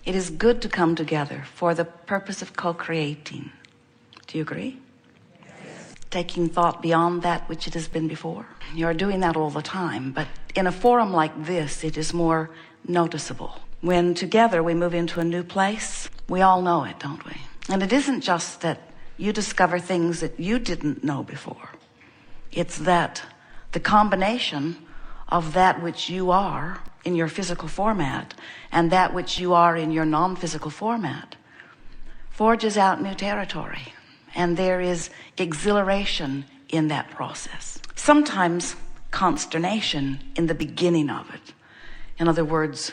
It is good to come together for the purpose of co-creating. Do you agree? Yes. Taking thought beyond that which it has been before. You're doing that all the time, but in a forum like this, it is more noticeable. When together we move into a new place, we all know it, don't we? And it isn't just that you discover things that you didn't know before. It's that the combination of that which you are in your physical format and that which you are in your non-physical format forges out new territory. And there is exhilaration in that process. Sometimes consternation in the beginning of it. In other words,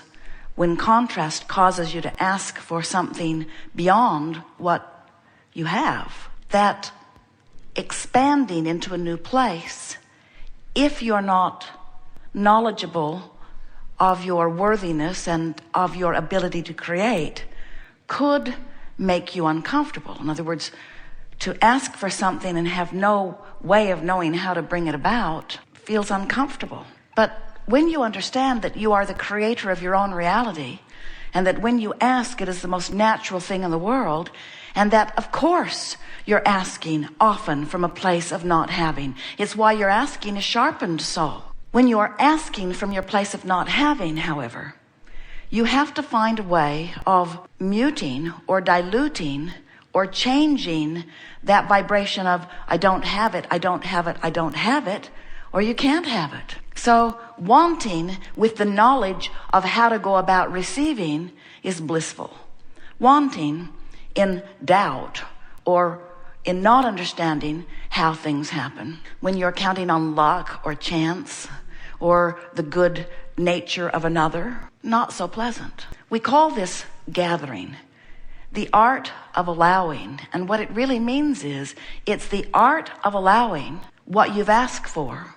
when contrast causes you to ask for something beyond what you have, that expanding into a new place, if you're not knowledgeable of your worthiness and of your ability to create, could make you uncomfortable. In other words, to ask for something and have no way of knowing how to bring it about feels uncomfortable. But when you understand that you are the creator of your own reality, and that when you ask, it is the most natural thing in the world, and that, of course, you're asking often from a place of not having. It's why you're asking a sharpened soul. When you are asking from your place of not having, however, you have to find a way of muting or diluting or changing that vibration of, I don't have it, I don't have it, I don't have it, or you can't have it. So wanting with the knowledge of how to go about receiving is blissful. Wanting in doubt or in not understanding how things happen, when you're counting on luck or chance or the good nature of another, not so pleasant. We call this gathering the art of allowing. And what it really means is it's the art of allowing what you've asked for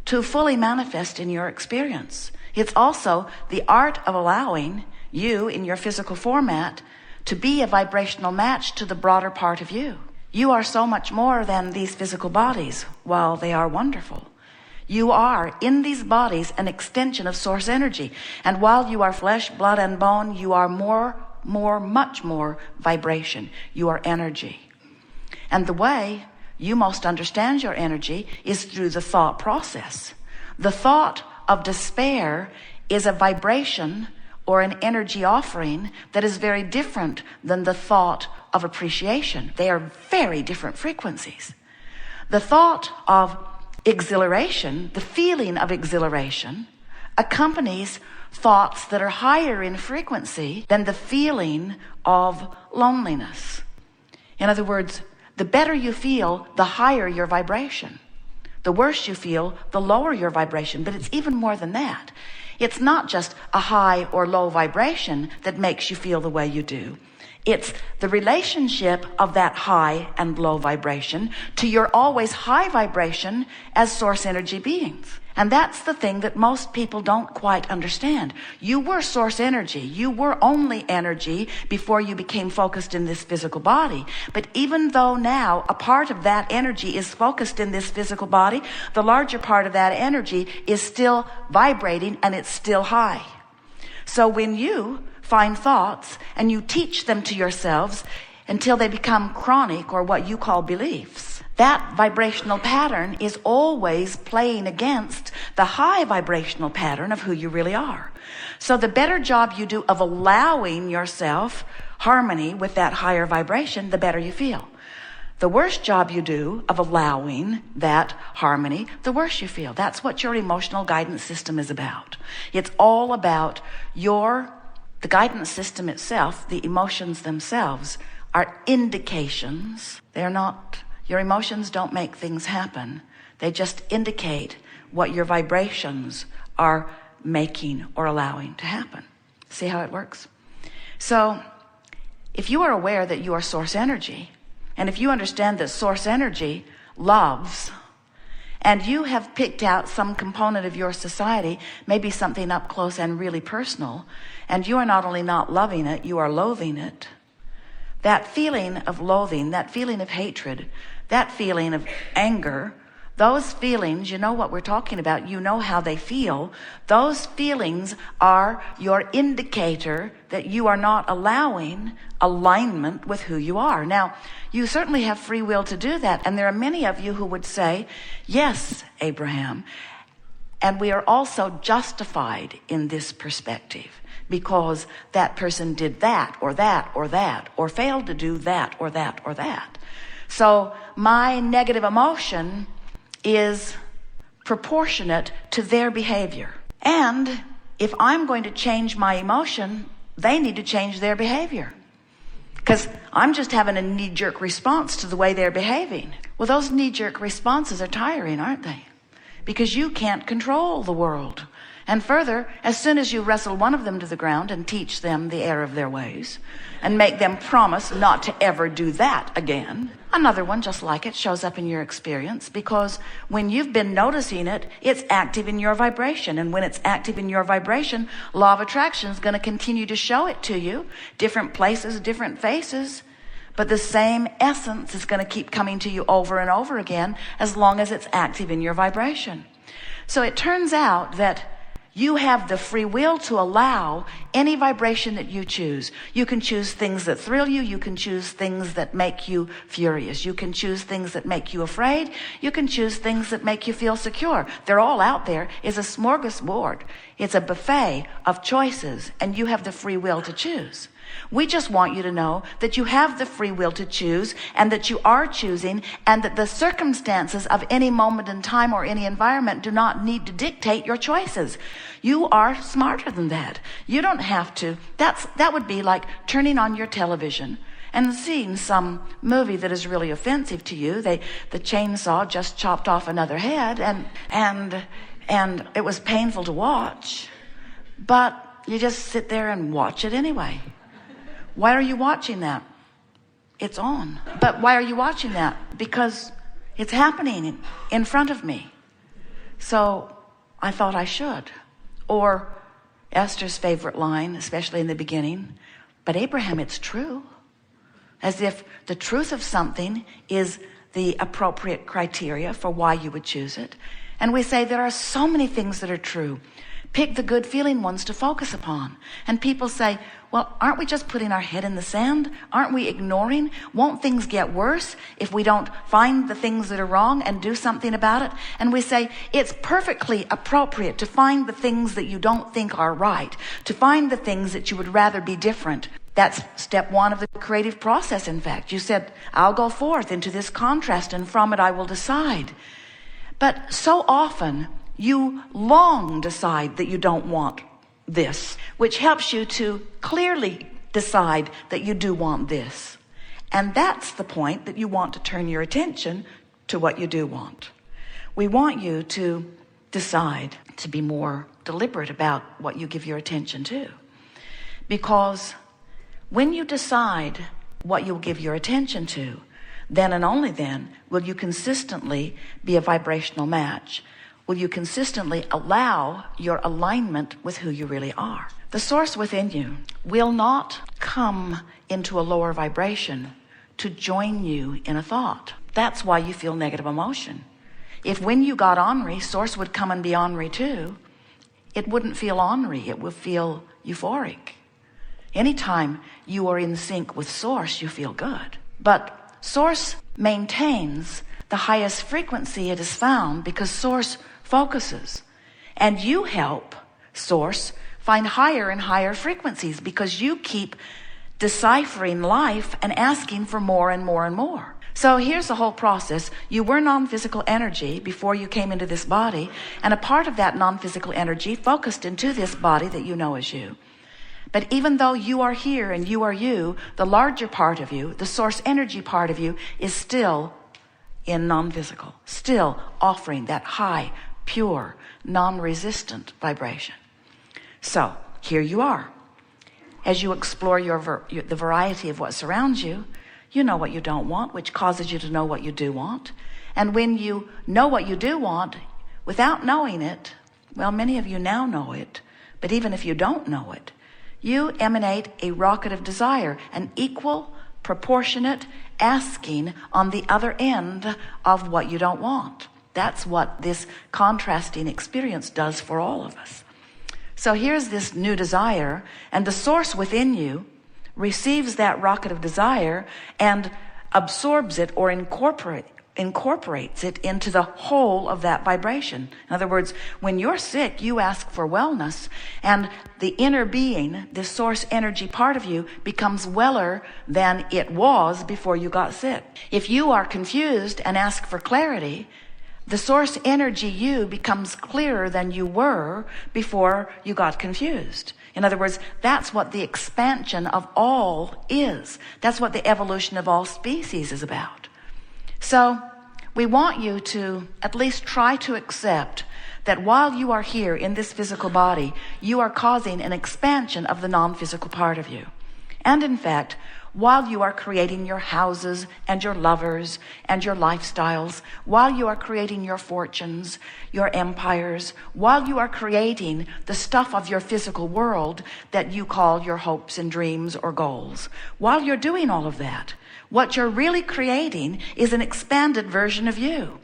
to fully manifest in your experience. It's also the art of allowing you in your physical format to be a vibrational match to the broader part of you. You are so much more than these physical bodies. While they are wonderful, you are in these bodies an extension of source energy. And while you are flesh, blood, and bone, you are much more vibration. You are energy. And the way you most understand your energy is through the thought process. The thought of despair is a vibration or an energy offering that is very different than the thought of appreciation. They are very different frequencies. The thought of exhilaration, the feeling of exhilaration, accompanies thoughts that are higher in frequency than the feeling of loneliness. In other words, the better you feel, the higher your vibration. The worse you feel, the lower your vibration. But it's even more than that. It's not just a high or low vibration that makes you feel the way you do. It's the relationship of that high and low vibration to your always high vibration as source energy beings. And that's the thing that most people don't quite understand. You were source energy. You were only energy before you became focused in this physical body. But even though now a part of that energy is focused in this physical body, the larger part of that energy is still vibrating and it's still high. So when you find thoughts and you teach them to yourselves until they become chronic or what you call beliefs, that vibrational pattern is always playing against the high vibrational pattern of who you really are. So the better job you do of allowing yourself harmony with that higher vibration, the better you feel. The worse job you do of allowing that harmony, the worse you feel. That's what your emotional guidance system is about. It's all about the guidance system itself. The emotions themselves are indications. They're not, your emotions don't make things happen. They just indicate what your vibrations are making or allowing to happen. See how it works? So if you are aware that you are source energy, and if you understand that source energy loves, and you have picked out some component of your society, maybe something up close and really personal, and you are not only not loving it, you are loathing it, that feeling of loathing, that feeling of hatred, that feeling of anger, those feelings, you know what we're talking about, you know how they feel. Those feelings are your indicator that you are not allowing alignment with who you are. Now, you certainly have free will to do that. And there are many of you who would say, yes, Abraham. And we are also justified in this perspective because that person did that, or that, or that, or failed to do that, or that, or that. So my negative emotion is proportionate to their behavior. And if I'm going to change my emotion, they need to change their behavior. Because I'm just having a knee-jerk response to the way they're behaving. Well, those knee-jerk responses are tiring, aren't they? Because you can't control the world. And further, as soon as you wrestle one of them to the ground and teach them the error of their ways and make them promise not to ever do that again, another one just like it shows up in your experience, because when you've been noticing it, it's active in your vibration. And when it's active in your vibration, law of attraction is going to continue to show it to you. Different places, different faces. But the same essence is going to keep coming to you over and over again as long as it's active in your vibration. So it turns out that you have the free will to allow any vibration that you choose. You can choose things that thrill you. You can choose things that make you furious. You can choose things that make you afraid. You can choose things that make you feel secure. They're all out there. It's a smorgasbord. It's a buffet of choices, and you have the free will to choose. We just want you to know that you have the free will to choose, and that you are choosing, and that the circumstances of any moment in time or any environment do not need to dictate your choices. You are smarter than that. You don't have to. That would be like turning on your television and seeing some movie that is really offensive to you. The chainsaw just chopped off another head, and it was painful to watch, but you just sit there and watch it anyway. Why are you watching that? It's on. But why are you watching that? Because it's happening in front of me. So I thought I should. Or Esther's favorite line, especially in the beginning, but Abraham, it's true. As if the truth of something is the appropriate criteria for why you would choose it. And we say there are so many things that are true. Pick the good feeling ones to focus upon. And people say, well, aren't we just putting our head in the sand? Aren't we ignoring? Won't things get worse if we don't find the things that are wrong and do something about it? And we say, it's perfectly appropriate to find the things that you don't think are right, to find the things that you would rather be different. That's step one of the creative process, in fact. You said, I'll go forth into this contrast, and from it I will decide. But so often, you long decide that you don't want this, which helps you to clearly decide that you do want this. And that's the point that you want to turn your attention to what you do want. We want you to decide to be more deliberate about what you give your attention to. Because when you decide what you'll give your attention to, then and only then will you consistently be a vibrational match. Will you consistently allow your alignment with who you really are? The source within you will not come into a lower vibration to join you in a thought. That's why you feel negative emotion. If when you got ornery, source would come and be ornery too, it wouldn't feel ornery, it would feel euphoric. Anytime you are in sync with source, you feel good. But source maintains the highest frequency it is found because source focuses, and you help source find higher and higher frequencies because you keep deciphering life and asking for more and more and more. So here's the whole process. You were non-physical energy before you came into this body, and a part of that non-physical energy focused into this body that you know as you. But even though you are here and you are you, the larger part of you, the source energy part of you, is still in non-physical, still offering that high, pure, non-resistant vibration. So here you are. As you explore the variety of what surrounds you, you know what you don't want, which causes you to know what you do want. And when you know what you do want, without knowing it, well, many of you now know it, but even if you don't know it, you emanate a rocket of desire, an equal, proportionate asking on the other end of what you don't want. That's what this contrasting experience does for all of us. So here's this new desire, and the source within you receives that rocket of desire and absorbs it or incorporates it into the whole of that vibration. In other words, when you're sick, you ask for wellness, and the inner being, the source energy part of you, becomes weller than it was before you got sick. If you are confused and ask for clarity, the source energy you becomes clearer than you were before you got confused. In other words, that's what the expansion of all is. That's what the evolution of all species is about. So we want you to at least try to accept that while you are here in this physical body, you are causing an expansion of the non-physical part of you. And in fact, while you are creating your houses and your lovers and your lifestyles, while you are creating your fortunes, your empires, while you are creating the stuff of your physical world that you call your hopes and dreams or goals, while you're doing all of that, what you're really creating is an expanded version of you.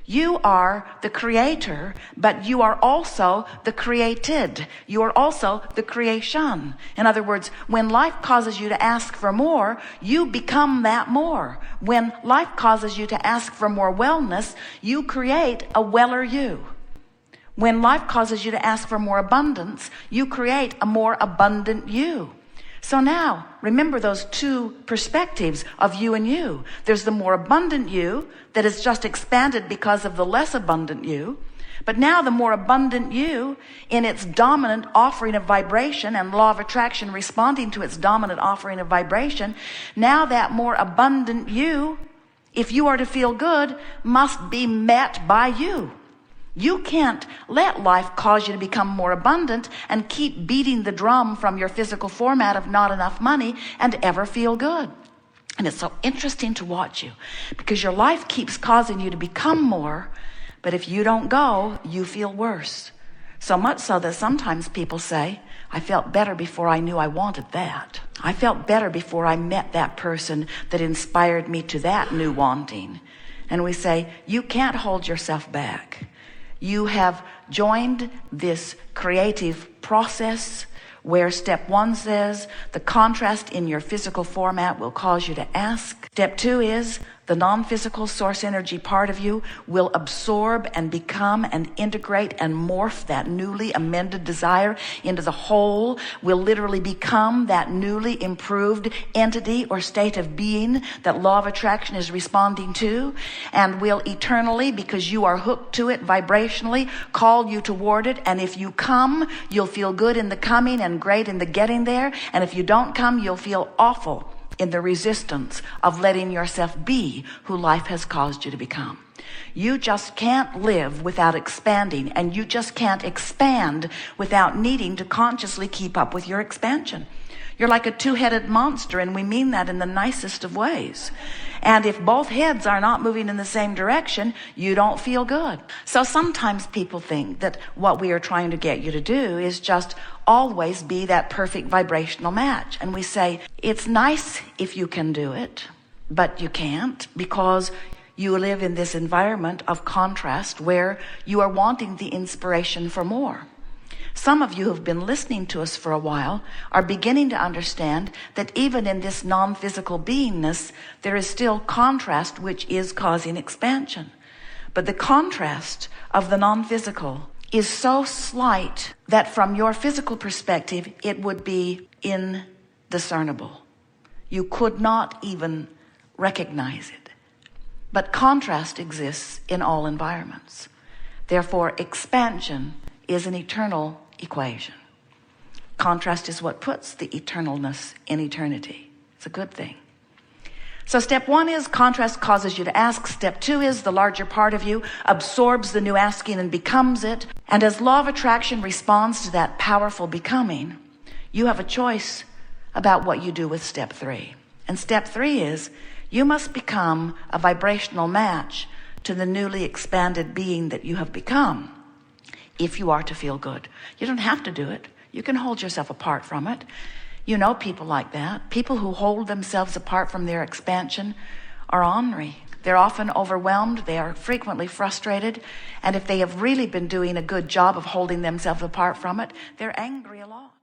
You are the creator, but you are also the created. You are also the creation. In other words, when life causes you to ask for more, you become that more. When life causes you to ask for more wellness, you create a weller you. When life causes you to ask for more abundance, you create a more abundant you. So now, remember those two perspectives of you and you. There's the more abundant you that is just expanded because of the less abundant you. But now the more abundant you, in its dominant offering of vibration and law of attraction responding to its dominant offering of vibration, now that more abundant you, if you are to feel good, must be met by you. You can't let life cause you to become more abundant and keep beating the drum from your physical format of not enough money and ever feel good. And it's so interesting to watch you because your life keeps causing you to become more, but if you don't go, you feel worse. So much so that sometimes people say, I felt better before I knew I wanted that. I felt better before I met that person that inspired me to that new wanting. And we say, you can't hold yourself back. You have joined this creative process where step 1 says the contrast in your physical format will cause you to ask. Step 2 is the non-physical source energy part of you will absorb and become and integrate and morph that newly amended desire into the whole, will literally become that newly improved entity or state of being that law of attraction is responding to, and will eternally, because you are hooked to it vibrationally, call you toward it. And if you come, you'll feel good in the coming and great in the getting there. And if you don't come, you'll feel awful in the resistance of letting yourself be who life has caused you to become. You just can't live without expanding, and you just can't expand without needing to consciously keep up with your expansion. You're like a two-headed monster, and we mean that in the nicest of ways. And if both heads are not moving in the same direction, you don't feel good. So sometimes people think that what we are trying to get you to do is just always be that perfect vibrational match. And we say, it's nice if you can do it, but you can't, because you live in this environment of contrast where you are wanting the inspiration for more. Some of you who have been listening to us for a while are beginning to understand that even in this non-physical beingness, there is still contrast which is causing expansion. But the contrast of the non-physical is so slight that from your physical perspective, it would be indiscernible. You could not even recognize it. But contrast exists in all environments. Therefore, expansion is an eternal equation. Contrast is what puts the eternalness in eternity. It's a good thing. So step 1 is contrast causes you to ask. Step 2 is the larger part of you absorbs the new asking and becomes it. And as law of attraction responds to that powerful becoming, you have a choice about what you do with step 3. And step 3 is you must become a vibrational match to the newly expanded being that you have become if you are to feel good. You don't have to do it. You can hold yourself apart from it. You know people like that. People who hold themselves apart from their expansion are ornery. They're often overwhelmed. They are frequently frustrated. And if they have really been doing a good job of holding themselves apart from it, they're angry a lot.